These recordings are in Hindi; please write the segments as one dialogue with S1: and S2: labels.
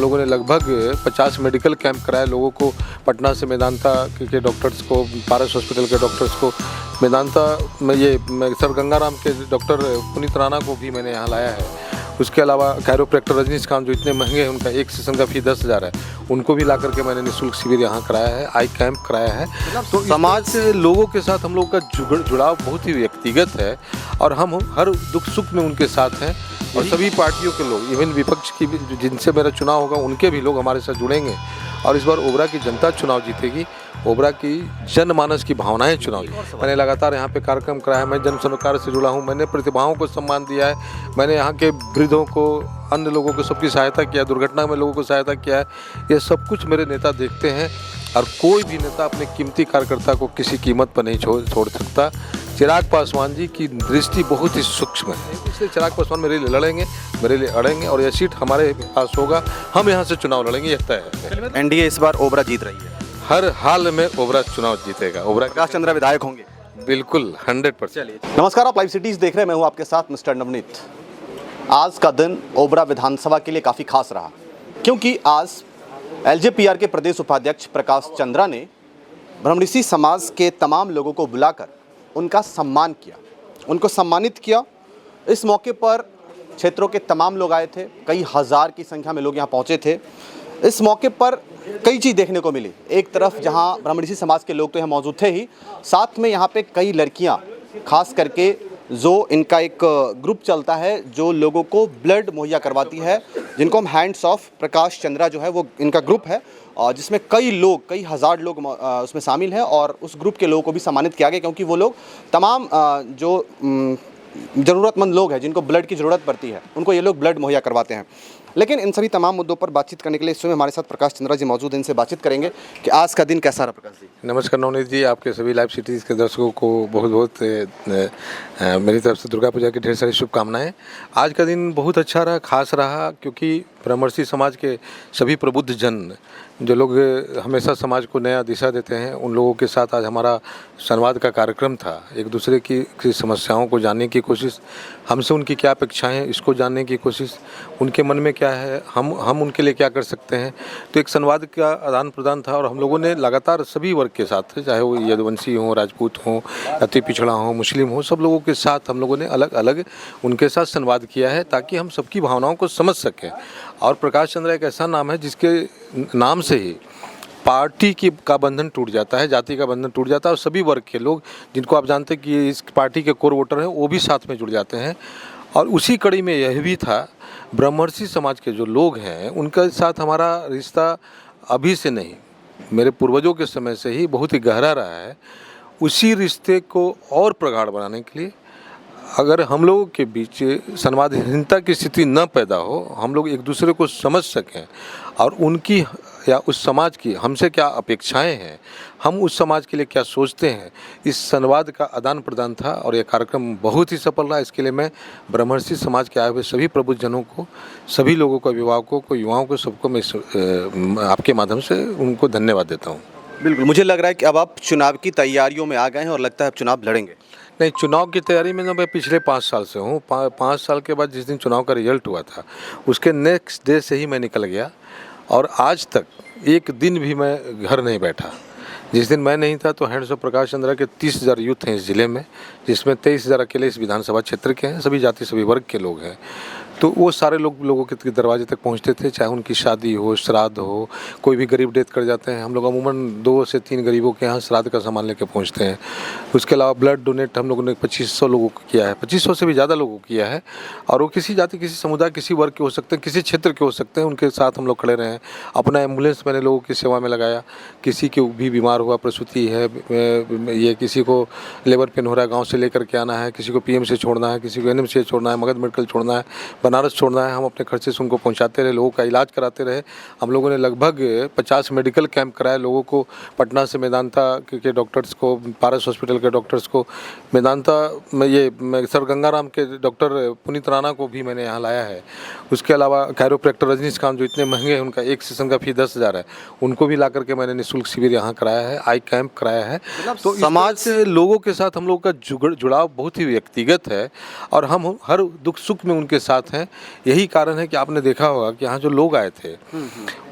S1: लोगों ने लगभग 50 मेडिकल कैंप कराए लोगों को। पटना से मेदांता के डॉक्टर्स को, पारस हॉस्पिटल के डॉक्टर्स को, मेदांता में ये सर गंगाराम के डॉक्टर पुनीत राणा को भी मैंने यहाँ लाया है। उसके अलावा कैरोप्रैक्टर रजनीकांत जो इतने महंगे हैं, उनका एक सेशन का फी 10,000 है, उनको भी ला करके मैंने निःशुल्क शिविर यहाँ कराया है, आई कैंप कराया है। तो समाज से लोगों के साथ हम लोग का जुड़ाव बहुत ही व्यक्तिगत है और हम हर दुख सुख में उनके साथ हैं। और सभी पार्टियों के लोग, इवन विपक्ष की भी, जिनसे मेरा चुनाव होगा उनके भी लोग हमारे साथ जुड़ेंगे। और इस बार ओबरा की जनता चुनाव जीतेगी, ओबरा की जनमानस की भावनाएं चुनाव। मैंने लगातार यहाँ पे कार्यक्रम कराया है, मैं जन सरोकार से जुड़ा हूँ, मैंने प्रतिभाओं को सम्मान दिया है, मैंने यहाँ के वृद्धों को, अन्य लोगों को सबकी सहायता किया, दुर्घटना में लोगों को सहायता किया है। ये सब कुछ मेरे नेता देखते हैं और कोई भी नेता अपने कीमती कार्यकर्ता को किसी कीमत पर नहीं छोड़ सकता। चिराग पासवान जी की दृष्टि बहुत ही सूक्ष्म है, इसलिए चिराग पासवान मेरे लिए लड़ेंगे, मेरे लिए अड़ेंगे और यह सीट हमारे पास होगा। हम यहाँ से चुनाव लड़ेंगे, यह तय है।
S2: एनडीए इस बार ओबरा जीत रही है,
S1: हर हाल में ओबरा चुनाव जीतेगा। ओबरा
S2: प्रकाश चंद्रा विधायक होंगे,
S1: बिल्कुल 100%।
S2: नमस्कार, आप लाइव सिटीज देख रहे हैं, मैं हूं आपके साथ मिस्टर नवनीत। आज का दिन ओबरा विधानसभा के लिए काफ़ी खास रहा, क्योंकि आज एलजेपीआर के प्रदेश उपाध्यक्ष प्रकाश चंद्रा ने ब्रह्मऋषि समाज के तमाम लोगों को बुलाकर उनका सम्मान किया, उनको सम्मानित किया। इस मौके पर क्षेत्रों के तमाम लोग आए थे, कई हज़ार की संख्या में लोग यहाँ पहुँचे थे। इस मौके पर कई चीज़ देखने को मिली। एक तरफ जहाँ ब्रह्मऋषि समाज के लोग तो यहाँ मौजूद थे ही, साथ में यहाँ पे कई लड़कियाँ, खास करके जो इनका एक ग्रुप चलता है जो लोगों को ब्लड मुहैया करवाती है, जिनको हम हैंड्स ऑफ प्रकाश चंद्रा जो है वो इनका ग्रुप है, और जिसमें कई लोग, कई हज़ार लोग उसमें शामिल हैं। और उस ग्रुप के लोगों को भी सम्मानित किया गया, क्योंकि वो लोग तमाम जो ज़रूरतमंद लोग हैं जिनको ब्लड की ज़रूरत पड़ती है, उनको ये लोग ब्लड मुहैया करवाते हैं। लेकिन इन सभी तमाम मुद्दों पर बातचीत करने के लिए इस समय हमारे साथ प्रकाश चंद्रा जी मौजूद हैं, इनसे बातचीत करेंगे कि आज का दिन कैसा रहा। प्रकाश जी
S1: नमस्कार नवनीत जी, आपके सभी लाइव सिटीज़ के दर्शकों को बहुत बहुत मेरी तरफ से दुर्गा पूजा की ढेर सारी शुभकामनाएं। आज का दिन बहुत अच्छा रहा, खास रहा, क्योंकि ब्रह्मऋषि समाज के सभी प्रबुद्ध जन, जो लोग हमेशा समाज को नया दिशा देते हैं, उन लोगों के साथ आज हमारा संवाद का कार्यक्रम था। एक दूसरे की समस्याओं को जानने की कोशिश, हमसे उनकी क्या अपेक्षाएं हैं इसको जानने की कोशिश, उनके मन में क्या है, हम उनके लिए क्या कर सकते हैं। तो एक संवाद का आदान प्रदान था और हम लोगों ने लगातार सभी वर्ग के साथ, चाहे वो यदुवंशी हों, राजपूत हों, अति पिछड़ा हो, मुस्लिम हो, सब लोगों के साथ हम लोगों ने अलग अलग उनके साथ संवाद किया है, ताकि हम सबकी भावनाओं को समझ सकें। और प्रकाश चंद्रा एक ऐसा नाम है जिसके नाम से ही पार्टी का बंधन टूट जाता है, जाति का बंधन टूट जाता है, और सभी वर्ग के लोग, जिनको आप जानते हैं कि इस पार्टी के कोर वोटर हैं, वो भी साथ में जुड़ जाते हैं। और उसी कड़ी में यह भी था, ब्रह्मऋषि समाज के जो लोग हैं उनके साथ हमारा रिश्ता अभी से नहीं, मेरे पूर्वजों के समय से ही बहुत ही गहरा रहा है। उसी रिश्ते को और प्रगाढ़ बनाने के लिए, अगर हम लोगों के बीच संवादहीनता की स्थिति न पैदा हो, हम लोग एक दूसरे को समझ सकें और उनकी या उस समाज की हमसे क्या अपेक्षाएं हैं, हम उस समाज के लिए क्या सोचते हैं, इस संवाद का आदान प्रदान था। और ये कार्यक्रम बहुत ही सफल रहा। इसके लिए मैं ब्रह्मऋषि समाज के आए हुए सभी प्रबुद्ध जनों को, सभी लोगों को, अभिभावकों को, युवाओं को, सबको मैं आपके माध्यम से उनको धन्यवाद देता हूँ।
S2: बिल्कुल, मुझे लग रहा है कि अब आप चुनाव की तैयारियों में आ गए हैं और लगता है अब चुनाव लड़ेंगे।
S1: नहीं, चुनाव की तैयारी में तो मैं पिछले 5 साल से हूँ। 5 साल के बाद जिस दिन चुनाव का रिजल्ट हुआ था, उसके नेक्स्ट डे से ही मैं निकल गया और आज तक एक दिन भी मैं घर नहीं बैठा। जिस दिन मैं नहीं था तो हैंड्स ऑफ प्रकाश चंद्रा के 30,000 यूथ हैं इस ज़िले में, जिसमें 23,000 अकेले इस विधानसभा क्षेत्र के हैं, सभी जाति सभी वर्ग के लोग हैं। तो वो सारे लोगों के दरवाजे तक पहुंचते थे, चाहे उनकी शादी हो, श्राद्ध हो, कोई भी गरीब डेथ कर जाते हैं, हम लोग अमूमन 2 से 3 गरीबों के यहाँ श्राद्ध का सामान लेके पहुंचते हैं। उसके अलावा ब्लड डोनेट हम लोगों ने 2500 लोगों को किया है, 2500 से भी ज़्यादा लोगों को किया है। और वो किसी जाति, किसी समुदाय, किसी वर्ग के हो सकते हैं, किसी क्षेत्र के हो सकते हैं, उनके साथ हम लोग खड़े रहे हैं। अपना एम्बुलेंस मैंने लोगों की सेवा में लगाया। किसी के भी बीमार हुआ, प्रसूति है, ये किसी को लेबर पेन हो रहा है, गाँव से लेकर के आना है, किसी को PM से छोड़ना है, किसी को NM से छोड़ना है, मगध मेडिकल छोड़ना है, बनारस छोड़ना है, हम अपने खर्चे से उनको पहुंचाते रहे, लोगों का इलाज कराते रहे। हम लोगों ने लगभग 50 मेडिकल कैंप कराए लोगों को। पटना से मेदांता के डॉक्टर्स को, पारस हॉस्पिटल के डॉक्टर्स को, मेदांता में ये सर गंगाराम के डॉक्टर पुनीत राणा को भी मैंने यहाँ लाया है। उसके अलावा कैरोप्रैक्टर रजनीकांत जो इतने महंगे हैं, उनका एक सेशन का फी 10,000 है, उनको भी ला करके मैंने निःशुल्क शिविर यहाँ कराया है, आई कैंप कराया है। तो समाज से लोगों के साथ हम लोग का जुड़ाव बहुत ही व्यक्तिगत है और हम हर दुख सुख में उनके साथ हैं। हैं। यही कारण है कि आपने देखा होगा कि यहाँ जो लोग आए थे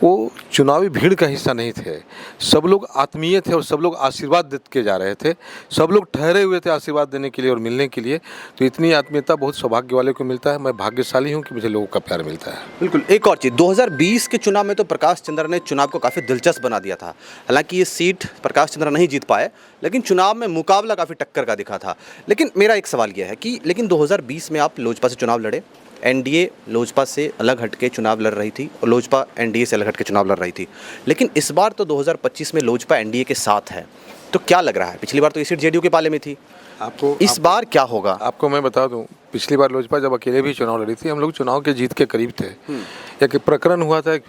S1: वो चुनावी भीड़ का हिस्सा नहीं थे। सब लोग आत्मीय थे और सब लोग आशीर्वाद दे के जा रहे थे। सब लोग ठहरे हुए थे आशीर्वाद देने के लिए और मिलने के लिए। तो इतनी आत्मीयता बहुत सौभाग्य वाले को मिलता है। मैं भाग्यशाली हूँ कि मुझे लोगों का प्यार मिलता है।
S2: बिल्कुल। एक और चीज़, 2020 के चुनाव में तो प्रकाश चंद्र ने चुनाव को काफ़ी दिलचस्प बना दिया था। हालांकि ये सीट प्रकाश चंद्र नहीं जीत पाए, लेकिन चुनाव में मुकाबला काफ़ी टक्कर का दिखा था। लेकिन मेरा एक सवाल यह है कि लेकिन 2020 में आप लोजपा से चुनाव लड़े, एनडीए लोजपा से अलग हटके चुनाव लड़ रही थी और लोजपा एनडीए से अलग हटके चुनाव लड़ रही थी। लेकिन इस बार तो 2025 में लोजपा एनडीए के साथ है, तो क्या लग रहा है? पिछली बार तो ये सीट जेडीयू के पाले में थी, इस बार क्या होगा?
S1: आपको मैं बता दूं, पिछली बार लोजपा जब अकेले भी चुनाव लड़ी थी, हम लोग चुनाव के जीत के करीब थे। एक प्रकरण हुआ था, एक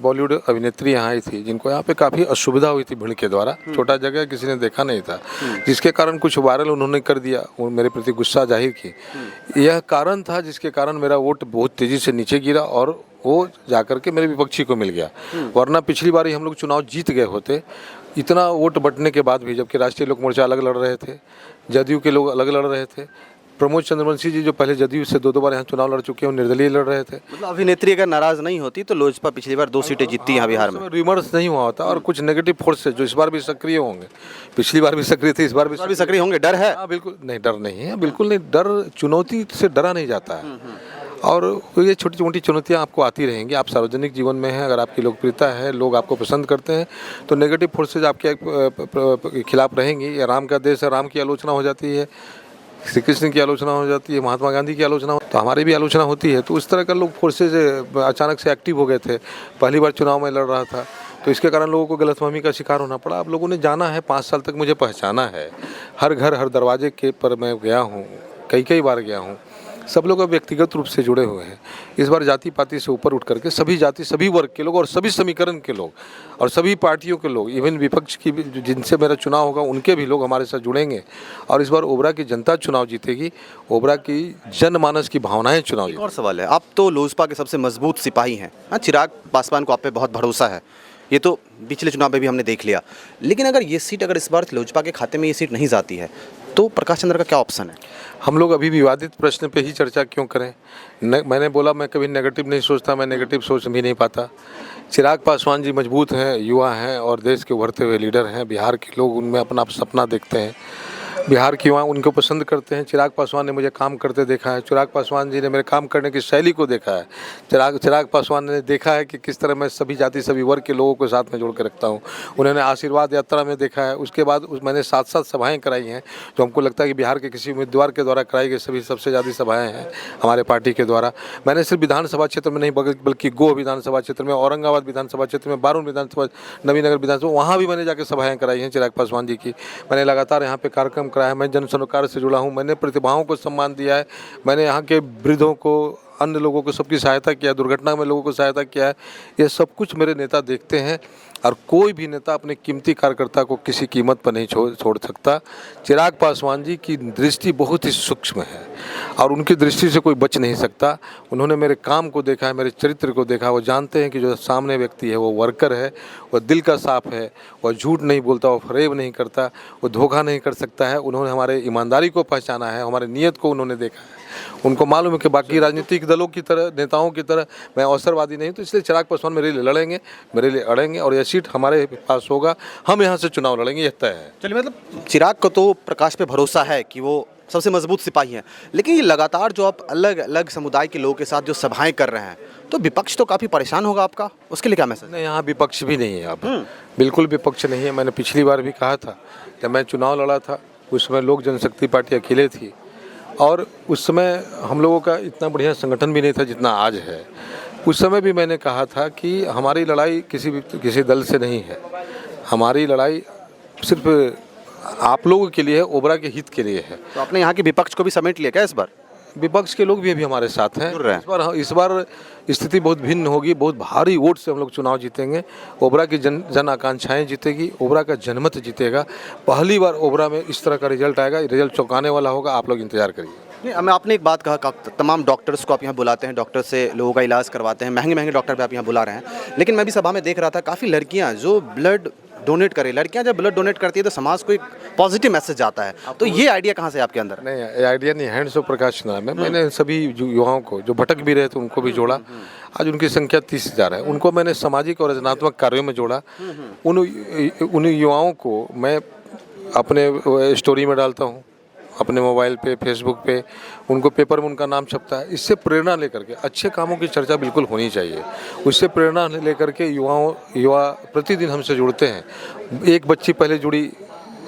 S1: बॉलीवुड अभिनेत्री यहाँ आई थी जिनको यहाँ पे काफ़ी असुविधा हुई थी भीड़ के द्वारा। छोटा जगह किसी ने देखा नहीं था, जिसके कारण कुछ वायरल उन्होंने कर दिया, वो मेरे प्रति गुस्सा जाहिर की। यह कारण था जिसके कारण मेरा वोट बहुत तेज़ी से नीचे गिरा और वो जाकर के मेरे विपक्षी को मिल गया। वरना पिछली बार ही हम लोग चुनाव जीत गए होते, इतना वोट बंटने के बाद भी, जबकि राष्ट्रीय लोक मोर्चा अलग लड़ रहे थे, जदयू के लोग अलग लड़ रहे थे। प्रमोद चंद्रवंशी जी जो पहले जदयू से दो बार यहाँ चुनाव लड़ चुके हैं, वो निर्दलीय लड़ रहे थे।
S2: मतलब अभिनेत्री अगर नाराज नहीं होती तो लोजपा पिछली बार 2 सीटें जीतती यहाँ बिहार में।
S1: रिमर्स नहीं हुआ होता और कुछ नेगेटिव फोर्सेस जो इस बार भी सक्रिय होंगे, पिछली बार भी सक्रिय थे, इस बार भी
S2: सक्रिय होंगे। डर है?
S1: हाँ बिल्कुल नहीं, डर नहीं है, बिल्कुल नहीं। डर, चुनौती से डरा नहीं जाता है। और ये छोटी मोटी चुनौतियाँ आपको आती रहेंगी। आप सार्वजनिक जीवन में हैं, अगर आपकी लोकप्रियता है, लोग आपको पसंद करते हैं, तो नेगेटिव फोर्सेज आपके खिलाफ रहेंगी। ये राम का देश है, राम की आलोचना हो जाती है, श्री कृष्ण की आलोचना हो जाती है, महात्मा गांधी की आलोचना तो हमारी भी आलोचना होती है। तो उस तरह का लोग फोर्सेज अचानक से एक्टिव हो गए थे। पहली बार चुनाव में लड़ रहा था, तो इसके कारण लोगों को गलतफहमी का शिकार होना पड़ा। अब लोगों ने जाना है, 5 साल तक मुझे पहचाना है, हर घर हर दरवाजे के पर मैं गया हूँ, कई बार गया हूँ। सब लोग अब व्यक्तिगत रूप से जुड़े हुए हैं। इस बार जाति पाति से ऊपर उठ करके सभी जाति, सभी वर्ग के लोग और सभी समीकरण के लोग और सभी पार्टियों के लोग, इवन विपक्ष की भी, जिनसे मेरा चुनाव होगा उनके भी लोग हमारे साथ जुड़ेंगे। और इस बार ओबरा की जनता चुनाव जीतेगी, ओबरा की जनमानस की भावनाएं चुनाव जीतेगी।
S2: और सवाल है, आप तो लोजपा के सबसे मजबूत सिपाही हैं। हाँ, चिराग पासवान को आप पे बहुत भरोसा है, ये तो पिछले चुनाव में भी हमने देख लिया। लेकिन अगर ये सीट, अगर इस बार लोजपा के खाते में ये सीट नहीं जाती है, तो प्रकाश चंद्र का क्या ऑप्शन है?
S1: हम लोग अभी विवादित प्रश्न पे ही चर्चा क्यों करें? मैंने बोला मैं कभी नेगेटिव नहीं सोचता, मैं नेगेटिव सोच भी नहीं पाता। चिराग पासवान जी मजबूत हैं, युवा हैं और देश के उभरते हुए लीडर हैं। बिहार के लोग उनमें अपना सपना देखते हैं, बिहार के युवा उनको पसंद करते हैं। चिराग पासवान ने मुझे काम करते देखा है, चिराग पासवान जी ने मेरे काम करने की शैली को देखा है। चिराग पासवान ने देखा है कि किस तरह मैं सभी जाति सभी वर्ग के लोगों को साथ में जोड़ कर रखता हूँ। उन्होंने आशीर्वाद यात्रा में देखा है। उसके बाद मैंने 7 सभाएँ कराई हैं, जो हमको लगता है कि बिहार के किसी उम्मीदवार के द्वारा कराई गई सबसे ज़्यादा सभाएँ हैं हमारे पार्टी के द्वारा। मैंने सिर्फ विधानसभा क्षेत्र में नहीं बल्कि गोह विधानसभा क्षेत्र में, औरंगाबाद विधानसभा क्षेत्र में, बारून विधानसभा, नवीनगर विधानसभा, वहाँ भी मैंने जाकर सभाएँ कराई हैं चिराग पासवान जी की। मैंने लगातार यहाँ पे कार्यक्रम कराया है। मैं जन सरोकार से जुड़ा हूँ, मैंने प्रतिभाओं को सम्मान दिया है, मैंने यहाँ के वृद्धों को, अन्य लोगों को सबकी सहायता किया, दुर्घटना में लोगों को सहायता किया है। ये सब कुछ मेरे नेता देखते हैं और कोई भी नेता अपने कीमती कार्यकर्ता को किसी कीमत पर नहीं छोड़ सकता। चिराग पासवान जी की दृष्टि बहुत ही सूक्ष्म है और उनकी दृष्टि से कोई बच नहीं सकता। उन्होंने मेरे काम को देखा है, मेरे चरित्र को देखा। वो जानते हैं कि जो सामने व्यक्ति है वो वर्कर है, वो दिल का साफ है, वो झूठ नहीं बोलता, वो फरेब नहीं करता, वो धोखा नहीं कर सकता है। उन्होंने हमारे ईमानदारी को पहचाना है, हमारे नीयत को उन्होंने देखा है। उनको मालूम है कि बाकी राजनीतिक दलों की तरह, नेताओं की तरह मैं अवसरवादी नहीं, तो इसलिए चिराग पासवान मेरे लिए लड़ेंगे, मेरे लिए अड़ेंगे और यह सीट हमारे पास होगा। हम यहाँ से चुनाव लड़ेंगे, यह तय है।
S2: चलिए, मतलब चिराग को तो प्रकाश पे भरोसा है कि वो सबसे मजबूत सिपाही हैं, लेकिन ये लगातार जो आप अलग अलग समुदाय के लोगों के साथ जो सभाएं कर रहे हैं, तो विपक्ष तो काफ़ी परेशान होगा आपका, उसके लिए क्या मैसेज?
S1: नहीं, यहाँ विपक्ष भी नहीं है, अब बिल्कुल विपक्ष नहीं है। मैंने पिछली बार भी कहा था, जब मैं चुनाव लड़ा था उस समय लोक जनशक्ति पार्टी अकेले थी और उस समय हम लोगों का इतना बढ़िया संगठन भी नहीं था जितना आज है। उस समय भी मैंने कहा था कि हमारी लड़ाई किसी दल से नहीं है, हमारी लड़ाई सिर्फ आप लोगों के लिए है, ओबरा के हित के लिए है।
S2: तो आपने यहाँ के विपक्ष को भी समेट लिया क्या इस बार?
S1: विपक्ष के लोग भी अभी हमारे साथ हैं। इस बार स्थिति बहुत भिन्न होगी, बहुत भारी वोट से हम लोग चुनाव जीतेंगे। ओबरा की जन आकांक्षाएँ जीतेगी, ओबरा का जनमत जीतेगा। पहली बार ओबरा में इस तरह का रिजल्ट आएगा, रिजल्ट चौंकाने वाला होगा। आप लोग इंतजार करिए।
S2: नहीं, मैं आपने एक बात कहा, तमाम डॉक्टर्स को आप यहाँ बुलाते हैं, डॉक्टर से लोगों का इलाज करवाते हैं, महंगे डॉक्टर भी आप यहाँ बुला रहे हैं, लेकिन मैं भी सभा में देख रहा था काफ़ी लड़कियाँ जो ब्लड डोनेट करें। लड़कियां जब ब्लड डोनेट करती है तो समाज को एक पॉजिटिव मैसेज जाता है, तो ये आइडिया कहाँ से आपके अंदर?
S1: नहीं, ये आइडिया नहीं, हैंड्स ऑफ प्रकाश नाम है। मैंने सभी युवाओं को जो भटक भी रहे थे उनको भी जोड़ा। आज उनकी संख्या 30,000 है। उनको मैंने सामाजिक और रचनात्मक कार्यों में जोड़ा। उन युवाओं को मैं अपने स्टोरी में डालता हूँ, अपने मोबाइल पे, फेसबुक पे, उनको पेपर में उनका नाम छपता है। इससे प्रेरणा लेकर के अच्छे कामों की चर्चा बिल्कुल होनी चाहिए। उससे प्रेरणा लेकर के युवा प्रतिदिन हमसे जुड़ते हैं। एक बच्ची पहले जुड़ी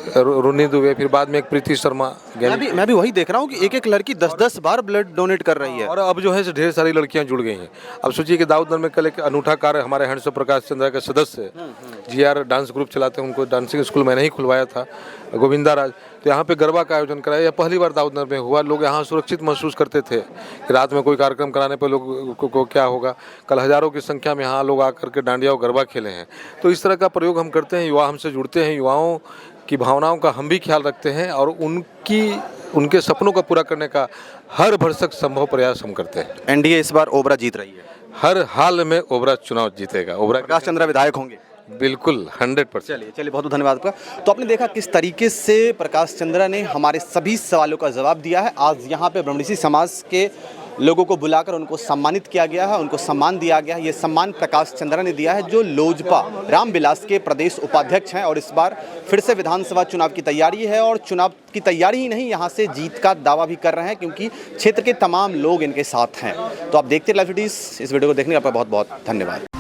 S1: रोनी दुबे, फिर बाद में एक प्रीति शर्मा।
S2: मैं भी वही देख रहा हूँ कि एक लड़की 10-10 बार ब्लड डोनेट कर रही है।
S1: और अब जो है ढेर सारी लड़कियां जुड़ गई हैं। अब सोचिए कि दाऊदनगर में कल एक अनूठा कार्य, हमारे हैंड्स ऑफ प्रकाश चंद्रा के सदस्य GR डांस ग्रुप चलाते हैं, उनको डांसिंग स्कूल मैंने ही खुलवाया था, गोविंदा राज। तो यहाँ पे गरबा का आयोजन कराया, यह पहली बार दाऊदनगर में हुआ। लोग यहाँ सुरक्षित महसूस करते थे कि रात में कोई कार्यक्रम कराने पर लोग को क्या होगा। कल हज़ारों की संख्या में यहाँ लोग आकर के डांडिया और गरबा खेले हैं। तो इस तरह का प्रयोग हम करते हैं, युवा हमसे जुड़ते हैं, युवाओं की भावनाओं का हम भी ख्याल रखते हैं और उनके सपनों को पूरा करने का हर भरसक संभव प्रयास हम करते हैं।
S2: एनडीए इस बार ओबरा जीत रही है,
S1: हर हाल में ओबरा चुनाव जीतेगा। ओबरा
S2: प्रकाश चंद्रा विधायक होंगे?
S1: बिल्कुल 100%।
S2: चलिए बहुत बहुत धन्यवाद आपका। तो आपने देखा किस तरीके से प्रकाश चंद्रा ने हमारे सभी सवालों का जवाब दिया है। आज यहाँ पे ब्रह्मनिशी समाज के लोगों को बुलाकर उनको सम्मानित किया गया है, उनको सम्मान दिया गया है। ये सम्मान प्रकाश चंद्रा ने दिया है, जो लोजपा रामविलास के प्रदेश उपाध्यक्ष हैं और इस बार फिर से विधानसभा चुनाव की तैयारी है। और चुनाव की तैयारी ही नहीं, यहाँ से जीत का दावा भी कर रहे हैं, क्योंकि क्षेत्र के तमाम लोग इनके साथ हैं। तो आप देखते रहिए लाइव सिटीज़। इस वीडियो को देखने का आपका बहुत बहुत धन्यवाद।